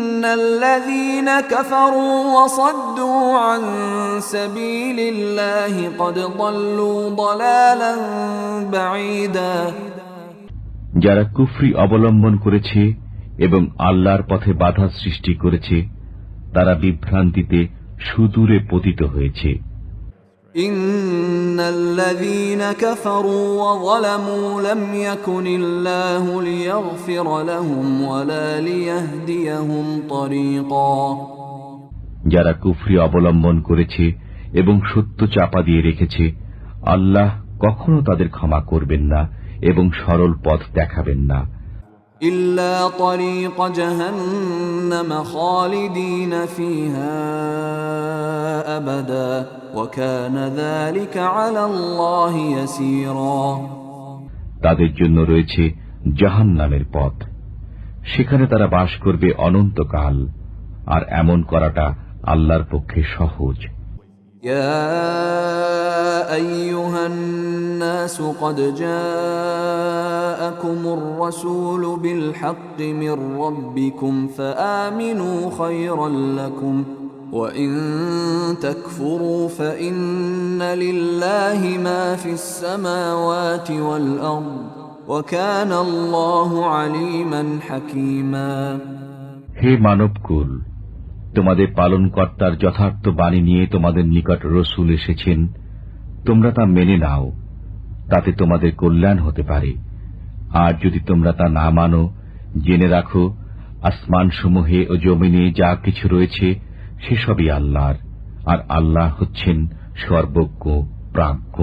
ইন্নাল্লাযীনা কাফারু ওয়া সাদ্দু আন সাবিলিল্লাহি ক্বাদ দাল্লু দালালান বাঈদা। যারা কুফরি অবলম্বন করেছে এবং আল্লাহর পথে বাধা সৃষ্টি করেছে তারা বিভ্রান্তিতে সুদূরে পতিত হয়েছে। ইন্নাল্লাযীনা কাফারু ওয়া যালামু লাম ইয়াকুনিল্লাহু লিয়াগফিরা লাহুম ওয়ালা লিয়াহদিয়াহুম তরীকা। যারা কুফরি অবলম্বন করেছে এবং সত্য চাপা দিয়ে রেখেছে আল্লাহ কখনো তাদের ক্ষমা করবেন না এবং সরল পথ দেখাবেন না। ইল্লা তরীক জাহান্নাম খালিদিন ফিহা আবাদা ওয়া কানা যালিকা আলা আল্লাহি ইয়াসীরা। তাদের জন্য রয়েছে জাহান্নামের পথ, সেখানে তারা বাস করবে অনন্তকাল, আর এমন করাটা আল্লাহর পক্ষে সহজ। ইয়া আইয়ুহান নাস ক্বাদ জাআকুমুর রাসূলু বিল হাক্কি মির রাব্বিকুম ফাআমিনু খায়রাল লাকুম ওয়া ইন তাকফুরু ফাইন্না লিল্লাহি মা ফিস সামাওয়াতি ওয়াল আরদ ওয়া কানা আল্লাহু আলীমান হাকীমা। হে মানবকুল, তোমাদের পালনকর্তার যথার্থ বাণী নিয়ে তোমাদের নিকট রসূল এসেছেন, তোমরা তা মেনে নাও, তাতে তোমাদের কল্যাণ হতে পারে। আর যদি তোমরা তা না মানো, জেনে রাখো আসমানসমূহে ও জমিনে যা কিছু রয়েছে সেসবই আল্লাহর, আর আল্লাহ হচ্ছেন সর্বজ্ঞ প্রাজ্ঞ।